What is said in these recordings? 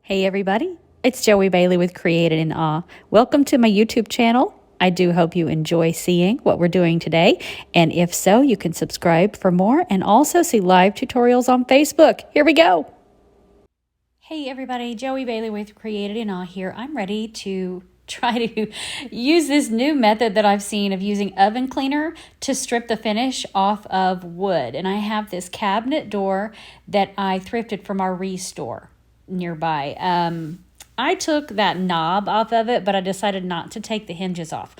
Hey everybody, it's Joey Bailey with Created in Awe. Welcome to my YouTube channel. I do hope you enjoy seeing what we're doing today, and if so, you can subscribe for more and also see live tutorials on Facebook. Here we go. Hey everybody, Joey Bailey with Created in Awe here. I'm ready to try to use this new method that I've seen of using oven cleaner to strip the finish off of wood. And I have this cabinet door that I thrifted from our restore nearby. I took that knob off of it, but I decided not to take the hinges off.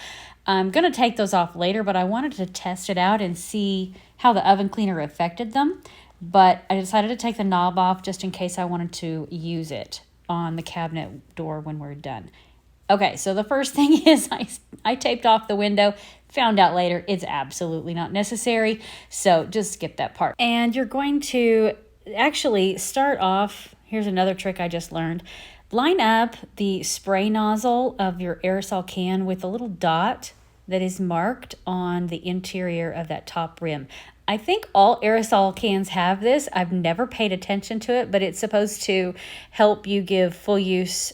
I'm going to take those off later, but I wanted to test it out and see how the oven cleaner affected them. But I decided to take the knob off just in case I wanted to use it on the cabinet door when we're done. Okay, so the first thing is I taped off the window, found out later it's absolutely not necessary, so just skip that part. And you're going to actually start off, here's another trick I just learned. Line up the spray nozzle of your aerosol can with a little dot that is marked on the interior of that top rim. I think all aerosol cans have this. I've never paid attention to it, but it's supposed to help you get full use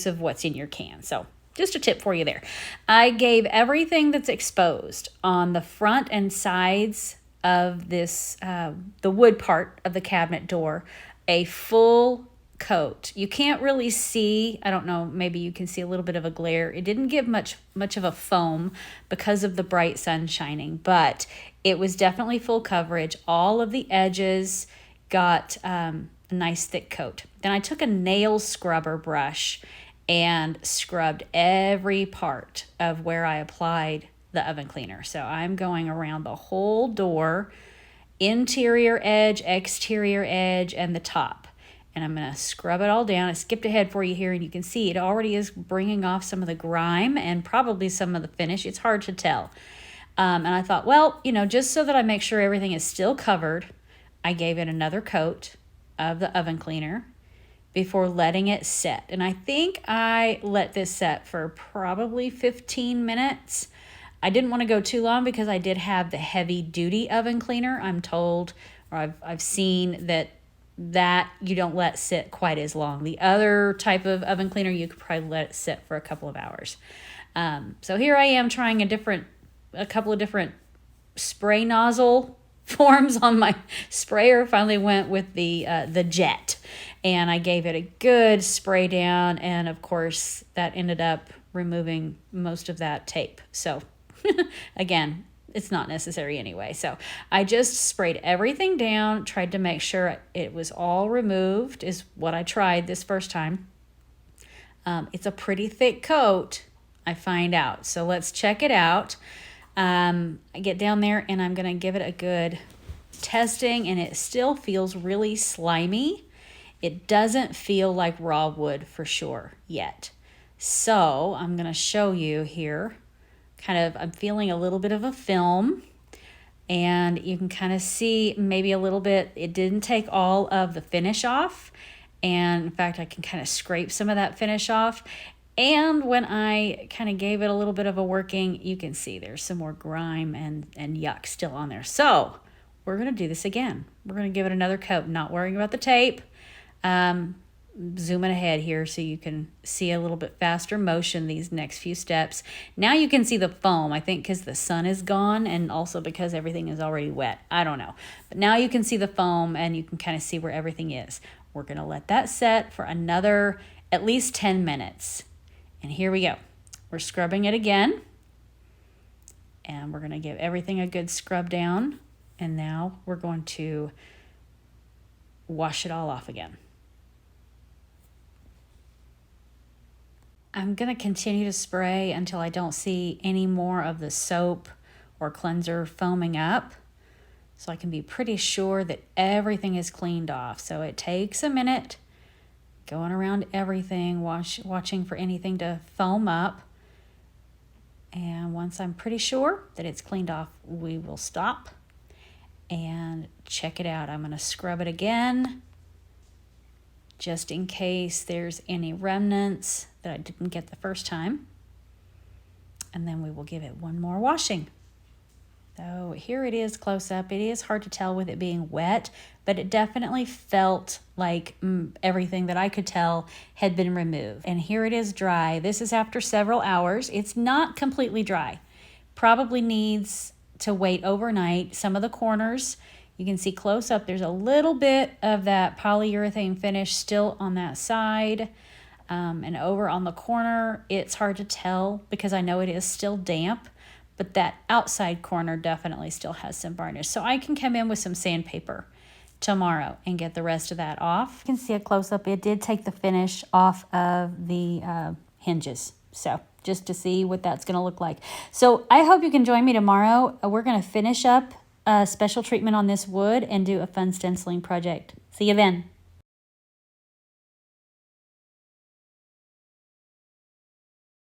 of what's in your can. So just a tip for you there. I gave everything that's exposed on the front and sides of this, the wood part of the cabinet door, a full coat. You can't really see, I don't know, maybe you can see a little bit of a glare. It didn't give much of a foam because of the bright sun shining, but it was definitely full coverage. All of the edges got a nice thick coat. Then I took a nail scrubber brush and scrubbed every part of where I applied the oven cleaner. So I'm going around the whole door, interior edge, exterior edge, and the top. And I'm going to scrub it all down. I skipped ahead for you here, and you can see it already is bringing off some of the grime and probably some of the finish. It's hard to tell. And I thought, well, just so that I make sure everything is still covered, I gave it another coat of the oven cleaner before letting it set. And I think I let this set for probably 15 minutes. I didn't want to go too long because I did have the heavy duty oven cleaner. I'm told, or I've seen that you don't let sit quite as long. The other type of oven cleaner, you could probably let it sit for a couple of hours. So here I am trying a couple of different spray nozzle forms on my sprayer. Finally went with the jet, and I gave it a good spray down, and of course that ended up removing most of that tape. So again, it's not necessary anyway. So I just sprayed everything down, tried to make sure it was all removed, is what I tried this first time. It's a pretty thick coat, I find out. So let's check it out. I get down there and I'm going to give it a good testing, and it still feels really slimy. It doesn't feel like raw wood for sure yet. So I'm going to show you here. I'm feeling a little bit of a film, and you can kind of see maybe a little bit, it didn't take all of the finish off. And in fact, I can kind of scrape some of that finish off. And when I kind of gave it a little bit of a working, you can see there's some more grime and yuck still on there. So we're going to do this again. We're going to give it another coat, not worrying about the tape. Zooming ahead here so you can see a little bit faster motion these next few steps. Now you can see the foam, I think because the sun is gone and also because everything is already wet. I don't know. But now you can see the foam and you can kind of see where everything is. We're going to let that set for another at least 10 minutes. And here we go. We're scrubbing it again. And we're going to give everything a good scrub down. And now we're going to wash it all off again. I'm going to continue to spray until I don't see any more of the soap or cleanser foaming up, so I can be pretty sure that everything is cleaned off. So it takes a minute going around everything, watching for anything to foam up. And once I'm pretty sure that it's cleaned off, we will stop and check it out. I'm going to scrub it again, just in case there's any remnants that I didn't get the first time. And then we will give it one more washing. So here it is close up. It is hard to tell with it being wet, but it definitely felt like everything that I could tell had been removed. And here it is dry. This is after several hours. It's not completely dry. Probably needs to wait overnight. Some of the corners, you can see close up, there's a little bit of that polyurethane finish still on that side. And over on the corner, it's hard to tell because I know it is still damp, but that outside corner definitely still has some varnish. So I can come in with some sandpaper tomorrow and get the rest of that off. You can see a close-up. It did take the finish off of the hinges. So just to see what that's going to look like. So I hope you can join me tomorrow. We're going to finish up a special treatment on this wood and do a fun stenciling project. See you then.